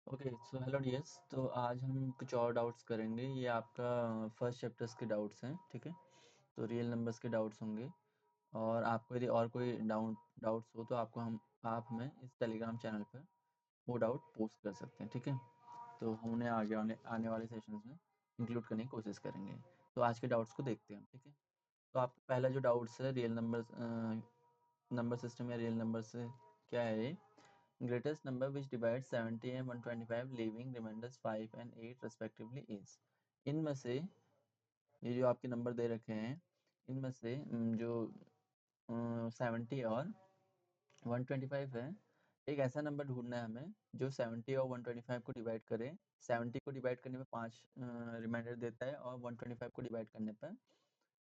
Okay so hello dears. तो आज हम कुछ और डाउट्स करेंगे। ये आपका फर्स्ट चैप्टर्स के डाउट्स हैं, ठीक है। तो रियल नंबर्स के डाउट्स होंगे। और आपको यदि और कोई डाउट्स हो तो आपको हम आप हमें इस टेलीग्राम चैनल पर वो डाउट पोस्ट कर सकते हैं, ठीक है। तो हम उन्हें आगे आने वाले सेशंस में इंक्लूड करने की कोशिश करेंगे। तो आज के डाउट्स को देखते हैं, ठीक है। तो आपका पहला जो डाउट्स है रियल नंबर्स, नंबर सिस्टम या रियल नंबर से क्या है ये। Greatest number which divides 70 and 125 leaving remainders 5 and 8 respectively is। इनमें से ये जो आपके नंबर दे रखे हैं, इनमें से जो 70 और 125 है, एक ऐसा नंबर ढूंढना है हमें जो 70 और 125 को डिवाइड करे। 70 को डिवाइड करने पे 5 रिमाइंडर देता है और 125 को डिवाइड करने पर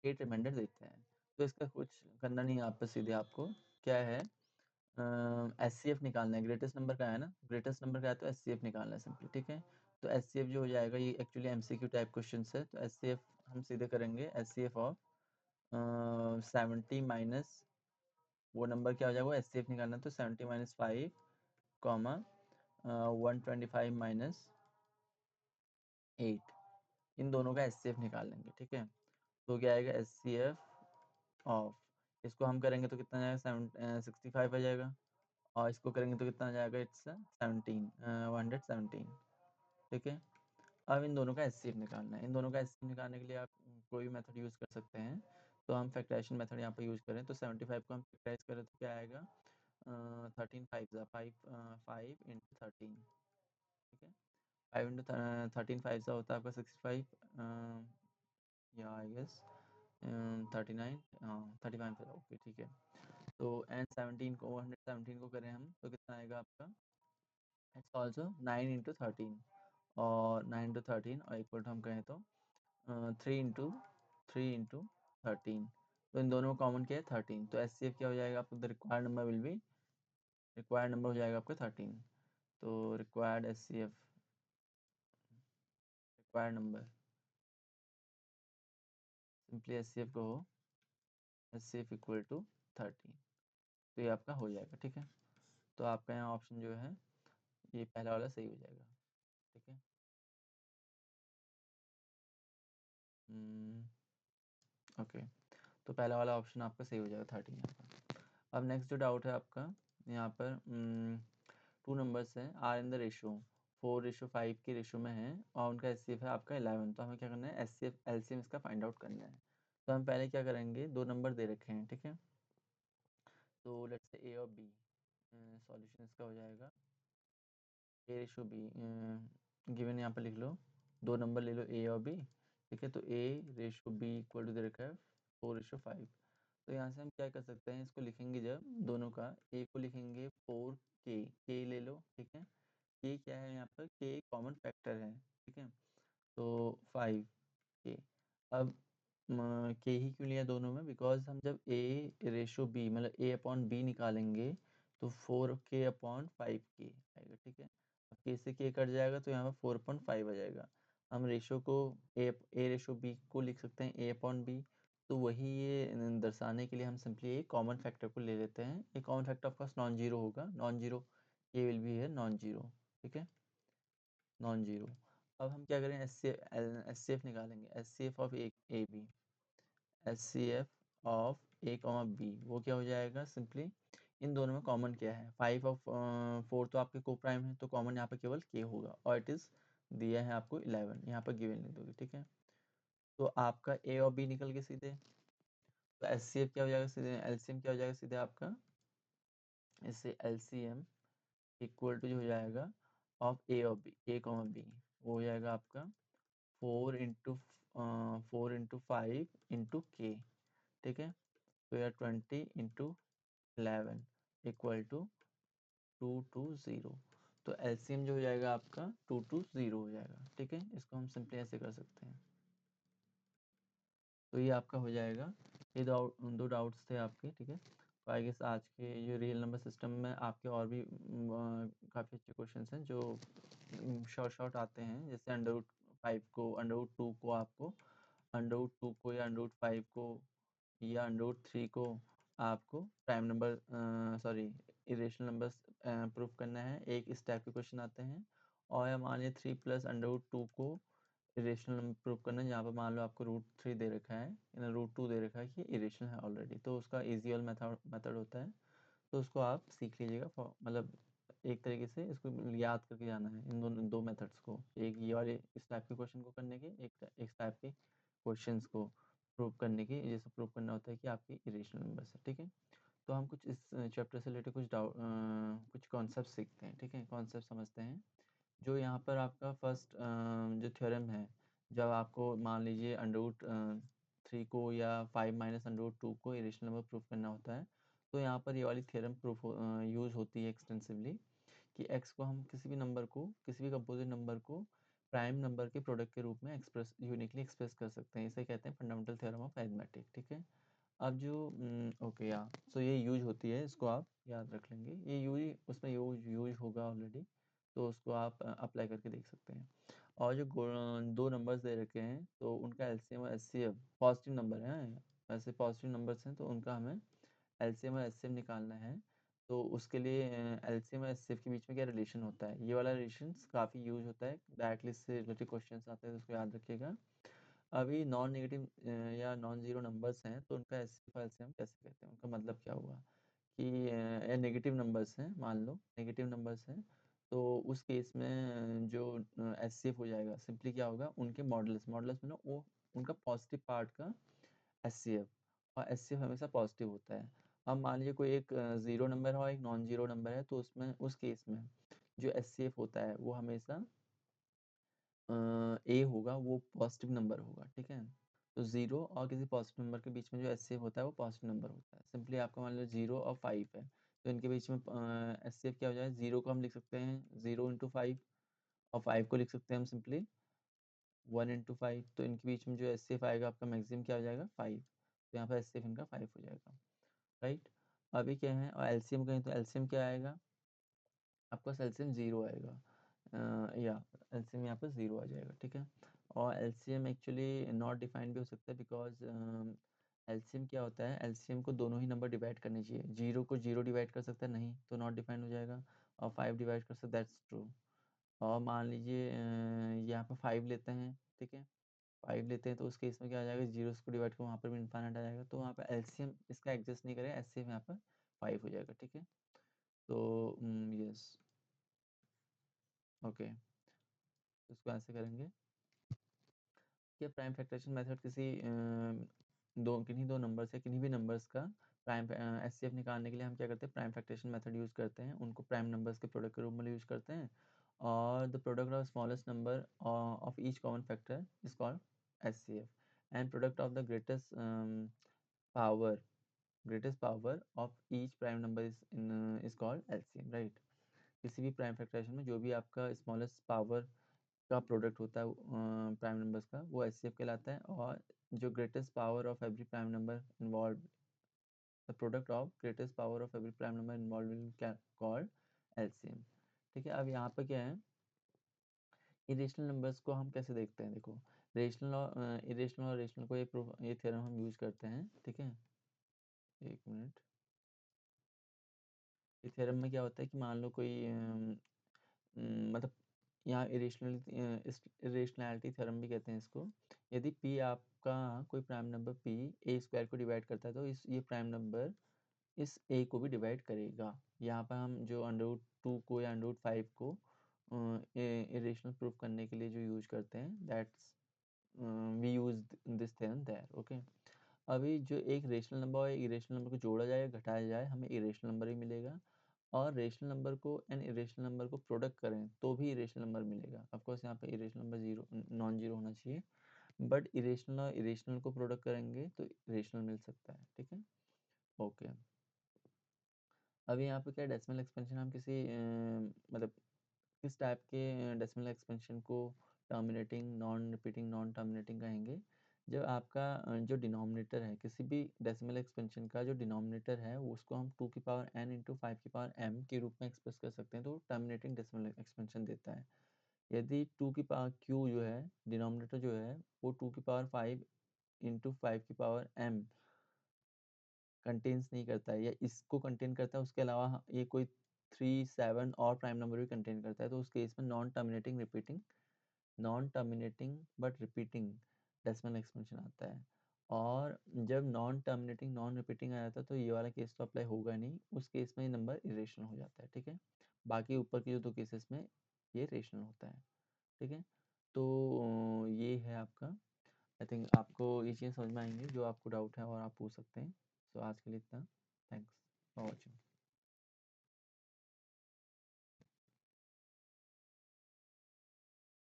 8 रिमाइंडर देता है। तो इसका कुछ करना नहीं है, आप पे सीधे आपको क्या है, एस सी एफ निकालना है। ग्रेटेस्ट नंबर का है ना, ग्रेटेस्ट नंबर का है तो एस सी एफ निकालना है सिंपली, ठीक है। तो एस सी एफ जो हो जाएगा, ये actually M C Q type question है। तो एस सी एफ हम सीधे करेंगे। S C F of 70 minus वो नंबर क्या हो जाएगा, एस सी एफ निकालना है तो 70 माइनस 5 कॉमा 125 माइनस 8, इन दोनों का एस सी एफ निकाल लेंगे, ठीक है। तो क्या आएगा एस सी एफ ऑफ, इसको हम करेंगे तो कितना जाएगा, 65 आ जाएगा। और इसको करेंगे तो कितना आ जाएगा, इट्स 117, ठीक है। अब इन दोनों का एचसीएफ निकालना है। इन दोनों का एचसीएफ निकालने के लिए आप कोई भी मेथड यूज़ कर सकते हैं। तो हम फैक्टराइजेशन मेथड यहाँ पर यूज़ करें तो 75 को हम फैक्टराइज करें तो क्या आएगा, 13 फाइव ज़ा 5 इंटू 13, ठीक है। 5 इंटू 13 फाइव ज़ा होता है आपका 65, या आई गेस 39, हाँ 35, ओके ठीक है। तो एंड 17 को 117 को करें हम तो कितना आएगा आपका, इट्स ऑल्सो 9 इंटू 13, और 9 इंटू 13 और इक्वल टू हम कहें तो 3 इंटू 13। तो इन दोनों को कॉमन किया है 13, तो एस सी एफ क्या हो जाएगा आपको, the required number will be, required number हो जाएगा आपका 13। तो required S C F, required number simply S C F को हो S C F equal to 13। तो ये आपका हो जाएगा, ठीक है। तो आपका यहाँ ऑप्शन जो है ये पहला वाला सही हो जाएगा, ठीक है। ओके, तो पहला वाला ऑप्शन आपका सही हो जाएगा 13 यहाँ पर। अब नेक्स्ट जो डाउट है आपका, यहाँ पर 2 नंबर्स हैं आर इन द रेशो 4:5 के रेशो में है और उनका एस सी एफ है आपका 11। तो हमें क्या करना है, S C F L C M इसका फाइंड आउट करना है। तो हम पहले क्या करेंगे, दो नंबर दे रखे हैं, ठीक है। तो लेट्स से ए और बी, सॉल्यूशन इसका हो जाएगा ए रेशो बी, गिवन यहाँ पर लिख लो, दो नंबर ले लो ए और बी, ठीक है। तो ए रेशो बी इक्वल टू दे रखा है 4:5। तो यहाँ से हम क्या कर सकते हैं, इसको लिखेंगे जब दोनों का, ए को लिखेंगे 4 के ले लो, ठीक है। के क्या है यहाँ पर, के कॉमन फैक्टर है, ठीक है। तो 5 के। अब के ही क्यों लिया दोनों में, बिकॉज हम जब ए रेशो बी मतलब ए अपॉन बी निकालेंगे तो 4k/5 के आएगा, ठीक है। अब के से के कट जाएगा तो यहाँ पर 4/5 आ जाएगा। हम रेशो को ए रेशो बी को लिख सकते हैं ए अपॉन बी। तो वही ये दर्शाने के लिए हम सिंपली एक कॉमन फैक्टर को ले लेते हैं। एक common factor of course non zero होगा, नॉन जीरो ये विल बी है नॉन जीरो, ठीक है, नॉन जीरो। अब हम क्या करें, एस सी एफ निकालेंगे। S C F of A B, H C F of A comma B, वो क्या हो जाएगा, सिंपली इन दोनों में कॉमन क्या है, 5 और 4 तो आपके को प्राइम है तो कॉमन यहाँ पे केवल के होगा, और इट इज़ दिया है आपको 11, यहाँ पर गिवन लिख दोगे, ठीक है। तो आपका ए और बी निकल के सीधे, तो एच सी एफ क्या हो जाएगा सीधे, एलसीएम क्या हो जाएगा सीधे आपका, इससे एलसीएम इक्वल टू जो हो जाएगा ऑफ ए और बी, ए कॉमा बी, वो हो जाएगा आपका 4 इंटू 5 इंटू के, ठीक है। तो यार 20 इंटू 11 इक्वल टू 220। तो एलसीएम जो हो जाएगा आपका 220 हो जाएगा, ठीक है। इसको हम सिंपली ऐसे कर सकते हैं। तो ये आपका हो जाएगा। ये दो डाउट्स थे आपके, ठीक है। तो आई गेस आज के जो रियल नंबर सिस्टम में आपके और भी काफ़ी अच्छे क्वेश्चंस हैं जो शॉर्ट शॉर्ट आते हैं, जैसे √5 को, √2 को आपको, √2 को या √5 को या √3 को आपको prime number sorry irrational numbers proof करना है। एक इस टाइप के क्वेश्चन आते हैं। और या मान लिया 3 प्लस √2 को इरेशनल नंबर प्रूव करना है, जहाँ पर मान लो आपको √3 दे रखा है या √2 दे रखा है कि इरेशनल है ऑलरेडी, तो उसका इजी वाला मेथड होता है, तो उसको आप सीख लीजिएगा। मतलब एक तरीके से इसको याद करके जाना है इन दो मेथड्स को, एक ये वाले इस टाइप के क्वेश्चन को करने के, एक टाइप के क्वेश्चंस को प्रूव करने के, जैसे प्रूव करना होता है कि आपकी इरेशनल नंबर्स है। ठीक है, तो हम कुछ इस चैप्टर से रिलेटेड कुछ कॉन्सेप्ट सीखते हैं। ठीक है, कॉन्सेप्ट समझते हैं। जो यहाँ पर आपका फर्स्ट जो थ्योरम है, जब आपको मान लीजिए √3 को या 5 माइनस √2 को इरेशनल नंबर प्रूफ करना होता है, तो यहाँ पर ये वाली थ्योरम यूज़ होती है एक्सटेंसिवली, कि x को हम किसी भी नंबर को, किसी भी कंपोजिट नंबर को प्राइम नंबर के प्रोडक्ट के रूप में यूनिकली एक्सप्रेस कर सकते हैं। इसे कहते हैं फंडामेंटल थ्योरम ऑफ अरिथमेटिक। ठीक है, अब जो ओके या सो ये यूज होती है, इसको आप याद रख लेंगे, ये यूज उसमें यूज होगा ऑलरेडी, तो उसको आप अप्लाई करके देख सकते हैं। और जो दो नंबर्स दे रखे हैं, तो उनका एलसीएम और एचसीएफ पॉजिटिव नंबर है, ऐसे पॉजिटिव नंबर्स हैं, तो उनका हमें एलसीएम और एचसीएफ निकालना है। तो उसके लिए एलसीएम और एचसीएफ के बीच में क्या रिलेशन होता है, ये वाला रिलेशन काफ़ी यूज होता है, डायरेक्टली से रिलेटेड क्वेश्चन आते हैं, तो उसको याद रखिएगा। अभी नॉन नेगेटिव या नॉन जीरो नंबर्स हैं, तो उनका एचसीएफ और एलसीएम कैसे कहते हैं, उनका मतलब क्या हुआ कि नेगेटिव नंबर्स हैं, मान लो नेगेटिव नंबर्स हैं, तो उस केस में जो एचसीएफ हो जाएगा, सिंपली क्या होगा, उनके मॉडल्स मॉडल्स में ना वो उनका पॉजिटिव पार्ट का एचसीएफ, और एचसीएफ हमेशा पॉजिटिव होता है। अब मान लीजिए कोई एक ज़ीरो नंबर है और एक नॉन जीरो नंबर है, तो उसमें उस केस में जो एचसीएफ होता है वो हमेशा ए होगा, वो पॉजिटिव नंबर होगा। ठीक है, तो ज़ीरो और किसी पॉजिटिव नंबर के बीच में जो एचसीएफ होता है वो पॉजिटिव नंबर होता है। सिंपली आपका मान लो 0 और 5 है, तो इनके बीच में एचसीएफ क्या हो जाएगा, 0 को हम लिख सकते हैं 0 इंटू 5, और 5 को लिख सकते हैं हम सिंपली 1 इंटू 5, तो इनके बीच में जो एचसीएफ आएगा आपका मैक्सिमम क्या हो जाएगा, 5, तो यहाँ पर एचसीएफ इनका 5 हो जाएगा। राइट, अभी क्या है, और एलसीएम कहें तो एलसीएम क्या आएगा, आपका एलसीएम 0 आएगा, या एलसीएम यहाँ पर 0 आ जाएगा। ठीक है, और एलसीएम एक्चुअली नॉट डिफाइंड भी हो सकता है, बिकॉज एलसीएम क्या होता है, एलसीएम को दोनों ही नंबर डिवाइड करने चाहिए, 0 को 0 डिवाइड कर सकता है, नहीं तो नॉट डिफाइंड हो जाएगा, और 5 डिवाइड कर सकता है, दैट्स ट्रू। और मान लीजिए यहाँ पर 5 लेते हैं, ठीक है, 5 लेते हैं, तो उस केस में क्या आ जाएगा, 0 को डिवाइड कर वहाँ पर भी इन्फाइनाइट आ जाएगा, तो वहाँ पर एलसीएम इसका एग्जिस्ट नहीं करेगा, एलसीएम यहाँ पर 5 हो जाएगा। ठीक है, तो यस, ओके, इसको ऐसे करेंगे कि प्राइम फैक्टराइजेशन मेथड किसी किन्हीं दो नंबर्स या किन्हीं भी नंबर्स का प्राइम एचसीएफ निकालने के लिए हम क्या करते हैं, प्राइम फैक्टराइजेशन मेथड यूज़ करते हैं, उनको प्राइम नंबर्स के प्रोडक्ट के रूप में यूज़ करते हैं, और the product of smallest number of each common factor is called HCF, and product of the power greatest power of each prime number is called LCM. Right, किसी भी prime factorisation में जो भी आपका स्मॉलेस्ट पावर का product होता है prime numbers का, वो एचसीएफ कहलाता है, और जो greatest power of every prime number involve, the product of greatest power of every prime number involve in क्या कॉल्ड एलसीएम। ठीक है, अब यहाँ पर क्या है, इरेशनल नंबर्स को हम कैसे देखते हैं, देखो रेशनल और इरेशनल और रेशनल को ये थ्योरम हम यूज करते हैं। ठीक है, एक मिनट, ये थ्योरम में क्या होता है कि मान लो कोई मतलब यहाँ इरेशनैलिटी थ्योरम भी कहते हैं इसको, यदि p आपका कोई प्राइम नंबर p ए स्क्वायर को डिवाइड करता है, तो ये प्राइम नंबर इस a को भी डिवाइड करेगा। यहाँ पर हम जो √2 को या √5 को इरेशनल प्रूफ करने के लिए जो यूज करते हैं, that's we use this theorem there. Okay, अभी जो एक रेशनल नंबर और एक इरेशनल नंबर को जोड़ा जाए या घटाया जाए, हमें इरेशनल नंबर ही मिलेगा, और रेशनल नंबर को एंड इरेशनल नंबर को प्रोडक्ट करें तो भी इरेशनल नंबर मिलेगा। ऑफ कोर्स यहाँ पे irrational number zero non zero होना चाहिए, बट इरेशनल और इरेशनल को प्रोडक्ट करेंगे तो इरेशनल मिल सकता है। ठीक है, ओके, अभी यहाँ पे क्या डेसिमल एक्सपेंशन, हम किसी मतलब किस टाइप के डेसिमल एक्सपेंशन को terminating, non repeating, non terminating कहेंगे, जब आपका जो डिनोमिनेटर है किसी भी डेसिमल एक्सपेंशन का, जो डिनोमिनेटर है उसको हम 2 की पावर n इंटू 5 की पावर m के रूप में एक्सप्रेस कर सकते हैं, तो टर्मिनेटिंग डेसिमल एक्सपेंशन देता है। यदि 2 की पावर q जो है डिनोमिनेटर जो है, वो 2 की पावर 5 इंटू 5 की पावर m कंटेन्स नहीं करता है, या इसको कंटेन करता है, उसके अलावा ये कोई 3 7 और प्राइम नंबर भी कंटेन करता है, तो उस केस में non terminating but repeating decimal expansion आता है। और जब नॉन टर्मिनेटिंग नॉन रिपीटिंग आ जाता है तो ये वाला केस तो अप्लाई होगा नहीं, उस केस में ये नंबर इरेशनल हो जाता है। ठीक है, बाकी ऊपर के जो 2 केसेस में ये रेशनल होता है। ठीक है, तो ये है आपका। आई थिंक आपको ये चीज़ समझ में आएंगी जो आपको डाउट है और आप पूछ सकते हैं। तो आज के लिए इतना। Thanks for watching.